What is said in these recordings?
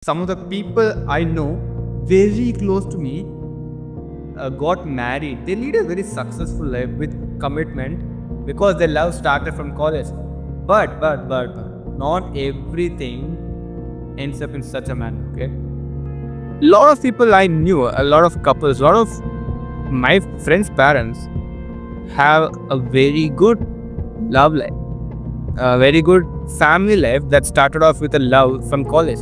Some of the people I know very close to me got married. They lead a very successful life with commitment because their love started from college. But not everything ends up in such a manner. Okay. Lot of people I knew, a lot of couples, a lot of my friends' parents have a very good love life, a very good family life that started off with a love from college.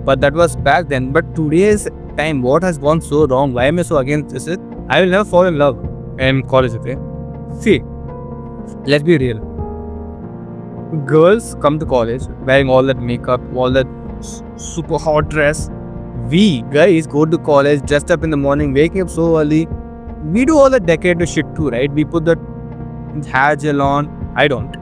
But that was back then. But today's time, what has gone so wrong? Why am I so against this? I will never fall in love in college. Okay, see, let's be real. Girls come to college wearing all that makeup, all that super hot dress. We guys go to college dressed up in the morning, waking up so early. We do all that decorative shit too, right? We put that hair gel on. I don't.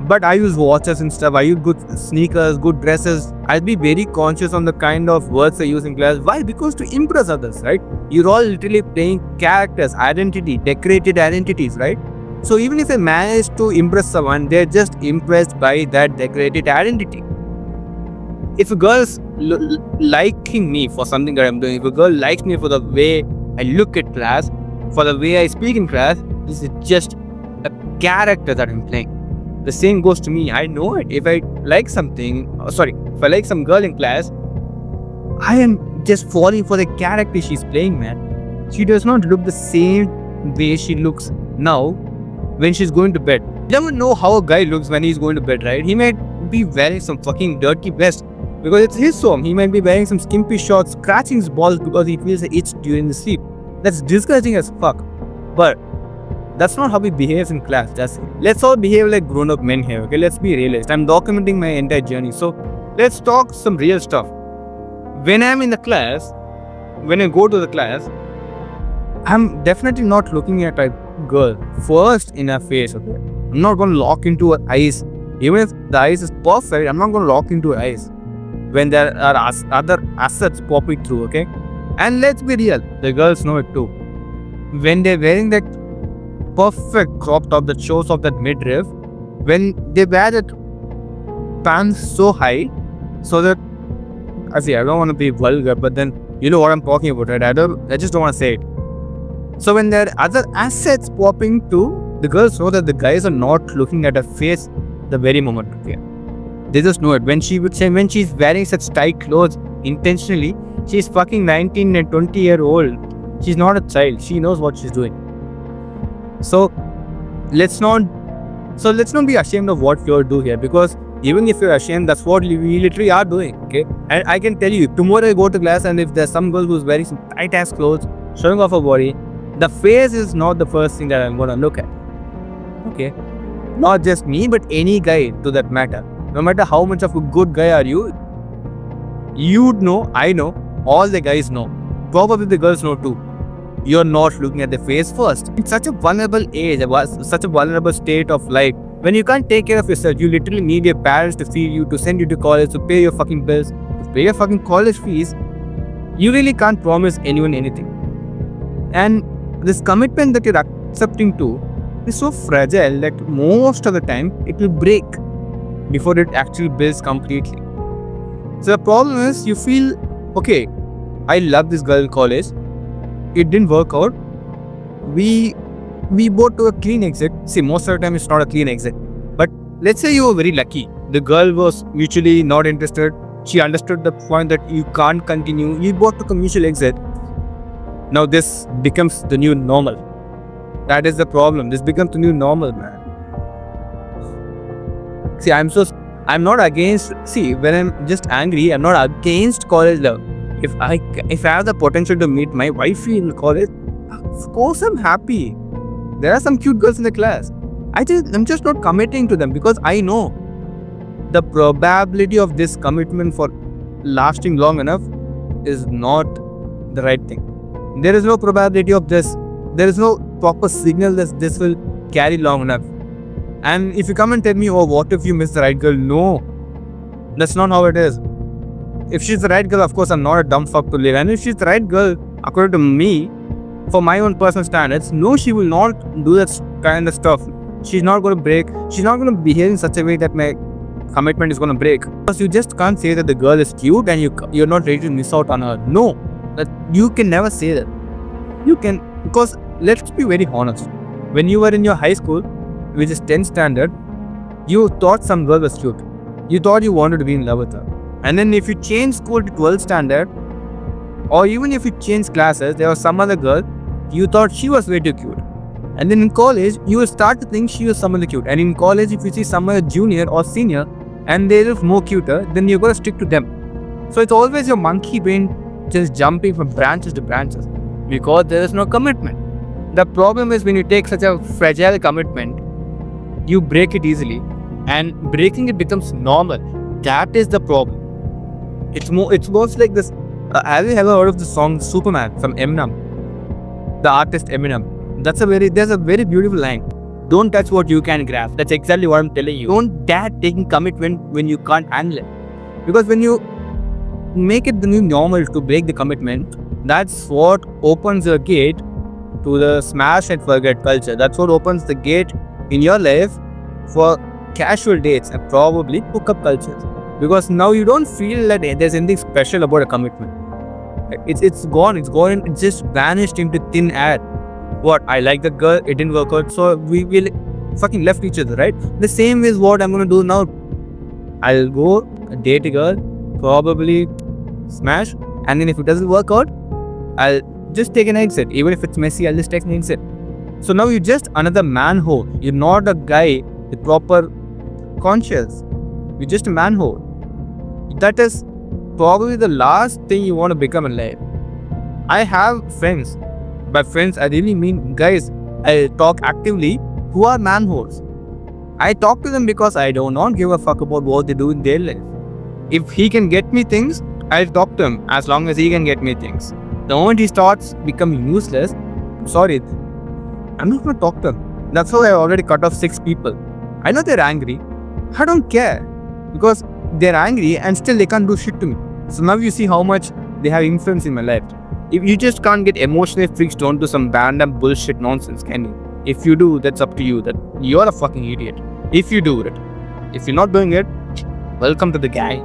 But I use watches and stuff. I use good sneakers, good dresses. I'll be very conscious on the kind of words I use in class. Why? Because to impress others, right? You're all literally playing characters, identity, decorated identities, right? So even if I manage to impress someone, they're just impressed by that decorated identity. If a girl's liking me for something that I'm doing, if a girl likes me for the way I look at class, for the way I speak in class, this is just a character that I'm playing. The same goes to me. I know it. If I like something, if I like some girl in class, I am just falling for the character she's playing, man. She does not look the same way she looks now when she's going to bed. You never know how a guy looks when he's going to bed, right? He might be wearing some fucking dirty vest because it's his home. He might be wearing some skimpy shorts, scratching his balls because he feels an itch during the sleep. That's disgusting as fuck. But that's not how we behave in class. Let's all behave like grown-up men here, okay? Let's be realistic. I'm documenting my entire journey. So let's talk some real stuff. When I'm in the class, when I go to the class, I'm definitely not looking at a girl first in her face, okay? I'm not going to lock into her eyes. Even if the eyes is perfect, I'm not going to lock into her eyes when there are other assets popping through, okay? And let's be real, the girls know it too. When they're wearing that perfect crop top that shows off that midriff, when they wear that pants so high, so that I don't want to be vulgar, but then you know what I'm talking about, right? I just don't want to say it. So when there are other assets popping too, the girls know that the guys are not looking at her face the very moment. Okay? They just know it. When she's wearing such tight clothes intentionally, she's fucking 19 and 20-year-old. She's not a child. She knows what she's doing. So let's not be ashamed of what you do here, because even if you're ashamed, that's what we literally are doing. Okay, and I can tell you, tomorrow I go to class and if there's some girl who's wearing some tight ass clothes, showing off her body, the face is not the first thing that I'm gonna look at. Okay, not just me, but any guy to that matter. No matter how much of a good guy are you, you'd know, I know, all the guys know, probably the girls know too. You're not looking at the face first. It's such a vulnerable age, such a vulnerable state of life. When you can't take care of yourself, you literally need your parents to feed you, to send you to college, to pay your fucking bills, to pay your fucking college fees. You really can't promise anyone anything. And this commitment that you're accepting to is so fragile that most of the time it will break before it actually builds completely. So the problem is, you feel, okay, I love this girl in college. It didn't work out. We both to a clean exit. See, most of the time it's not a clean exit. But let's say you were very lucky. The girl was mutually not interested. She understood the point that you can't continue. You both took a mutual exit. Now this becomes the new normal. That is the problem. This becomes the new normal, man. See, I'm not against, when I'm just angry, I'm not against college love. If I have the potential to meet my wifey in college, of course I'm happy. There are some cute girls in the class. I'm just not committing to them because I know the probability of this commitment for lasting long enough is not the right thing. There is no probability of this. There is no proper signal that this will carry long enough. And if you come and tell me, oh, what if you miss the right girl? No, that's not how it is. If she's the right girl, of course, I'm not a dumb fuck to live. And if she's the right girl, according to me, for my own personal standards, no, she will not do that kind of stuff. She's not going to break. She's not going to behave in such a way that commitment is going to break. Because you just can't say that the girl is cute and you're not ready to miss out on her. No, that you can never say that. You can, because let's be very honest. When you were in your high school, which is 10th standard, you thought some girl was cute. You thought you wanted to be in love with her. And then if you change school to 12th standard, or even if you change classes, there was some other girl, you thought she was way too cute. And then in college, you will start to think she was someone cute. And in college, if you see someone junior or senior and they look more cuter, then you're going to stick to them. So it's always your monkey brain just jumping from branches to branches because there is no commitment. The problem is when you take such a fragile commitment, you break it easily and breaking it becomes normal. That is the problem. It's most like this. Have you ever heard of the song Superman from Eminem? The artist Eminem. There's a very beautiful line. Don't touch what you can grasp. That's exactly what I'm telling you. Don't dare taking commitment when you can't handle it. Because when you make it the new normal to break the commitment, that's what opens the gate to the smash and forget culture. That's what opens the gate in your life for casual dates and probably hookup cultures. Because now you don't feel that there's anything special about a commitment. It's gone. It's just vanished into thin air. What? I like the girl, it didn't work out, so we fucking left each other, right? The same is what I'm gonna do now. I'll go date a girl, probably smash, and then if it doesn't work out, I'll just take an exit. Even if it's messy, I'll just take an exit. So now you're just another manhole. You're not a guy with proper conscience. You're just a manhole. That is probably the last thing you want to become in life. I have friends. By friends, I really mean guys I talk actively who are manholes. I talk to them because I do not give a fuck about what they do in their life. If he can get me things, I'll talk to him as long as he can get me things. The moment he starts becoming useless, I'm sorry, I'm not going to talk to him. That's how I already cut off 6 people. I know they're angry. I don't care because they're angry and still they can't do shit to me. So now you see how much they have influence in my life. If you just can't get emotionally fixed onto some random bullshit nonsense, can you? If you do, that's up to you. That you're a fucking idiot. If you do it. If you're not doing it, welcome to the gang.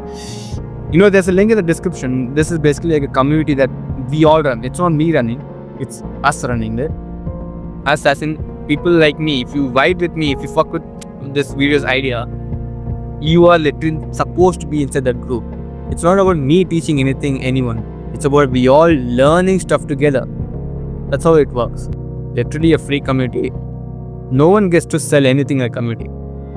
You know, there's a link in the description. This is basically like a community that we all run. It's not me running. It's us running it. Us as in people like me. If you vibe with me, if you fuck with this video's idea, you are literally supposed to be inside that group. It's not about me teaching anyone. It's about we all learning stuff together. That's how it works. Literally a free community. No one gets to sell anything in a community.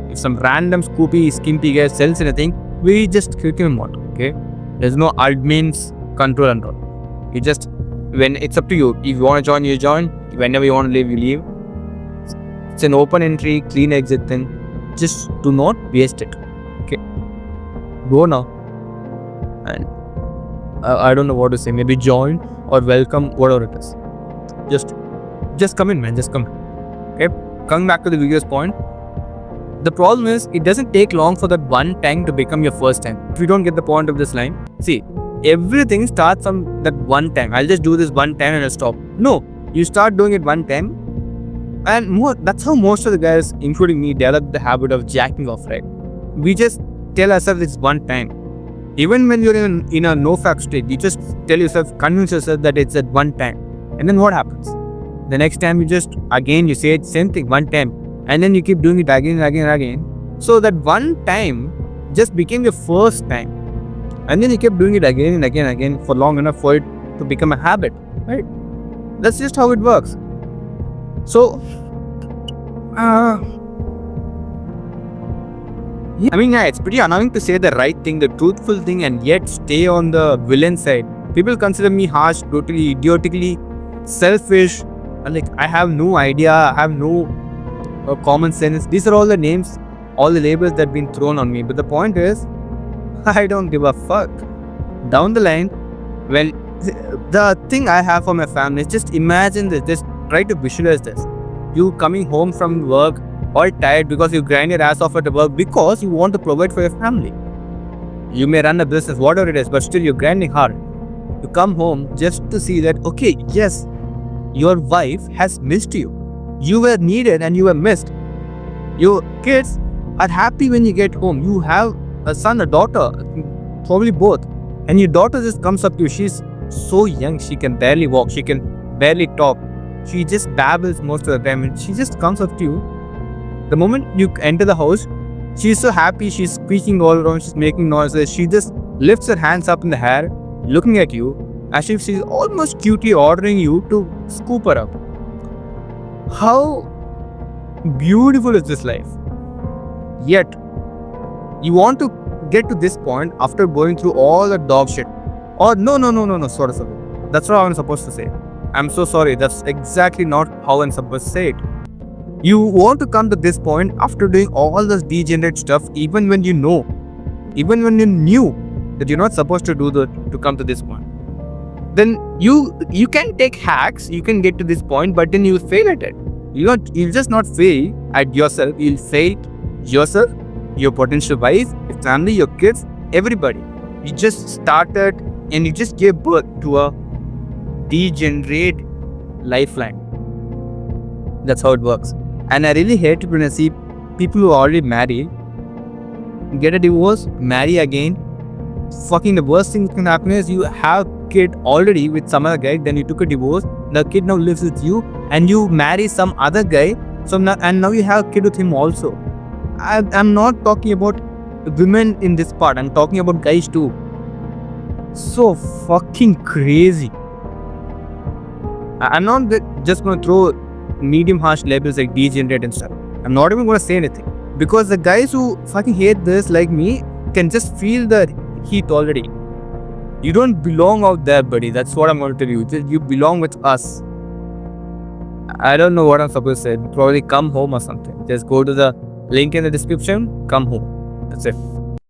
If some random scoopy, skimpy guy sells anything, we just kick him out. Okay? There's no admin's control and all. You just, when it's up to you. If you want to join, you join. Whenever you want to leave, you leave. It's an open entry, clean exit thing. Just do not waste it. Okay? Go now. And I don't know what to say. Maybe join or welcome, whatever it is. Just come in, man. Just come in. Okay? Coming back to the video's point. The problem is, it doesn't take long for that one time to become your first time. If you don't get the point of this line, see, everything starts from that one time. I'll just do this one time and I'll stop. No, you start doing it one time, and that's how most of the guys, including me, develop the habit of jacking off, right? We just tell ourselves it's one time. Even when you're in a no-fact state, you just tell yourself, convince yourself that it's at one time. And then what happens? The next time you say it, same thing, one time. And then you keep doing it again and again and again. So that one time just became your first time. And then you kept doing it again and again and again for long enough for it to become a habit, right? That's just how it works. So, it's pretty annoying to say the right thing, the truthful thing, and yet stay on the villain side. People consider me harsh, totally idiotically selfish. Like, I have no idea, I have no common sense. These are all the names, all the labels that have been thrown on me. But the point is, I don't give a fuck. Down the line, when the thing I have for my family is just imagine this, just try to visualize this. You coming home from work, all tired because you grind your ass off at work because you want to provide for your family. You may run a business, whatever it is, but still you're grinding hard. You come home just to see that, okay, yes, your wife has missed you. You were needed and you were missed. Your kids are happy when you get home. You have a son, a daughter, probably both. And your daughter just comes up to you. She's so young, she can barely walk, she can barely talk. She just babbles most of the time and she just comes up to you. The moment you enter the house, she's so happy, she's squeaking all around, she's making noises. She just lifts her hands up in the air, looking at you as if she's almost cutely ordering you to scoop her up. How beautiful is this life? Yet, you want to get to this point after going through all the dog shit. Or no, sorry. That's not how I'm supposed to say it. I'm so sorry. That's exactly not how I'm supposed to say it. You want to come to this point after doing all this degenerate stuff, even when you knew that you're not supposed to do that to come to this point. Then you can take hacks, you can get to this point, but then you fail at it. You'll just not fail at yourself. You'll fail yourself, your potential wife, your family, your kids, everybody. You just started and you just gave birth to a degenerate lifeline. That's how it works. And I really hate it when I see people who are already married get a divorce, marry again. Fucking the worst thing that can happen is you have kid already with some other guy, then you took a divorce, the kid now lives with you, and you marry some other guy, now you have a kid with him also. I'm not talking about women in this part, I'm talking about guys too. So fucking crazy. I'm not just gonna throw medium harsh labels like degenerate and stuff. I'm not even gonna say anything, because the guys who fucking hate this like me can just feel the heat already. You don't belong out there, buddy. That's what I'm going to tell you. You belong with us. I don't know what I'm supposed to say. Probably come home or something. Just go to the link in the description. Come home. That's it.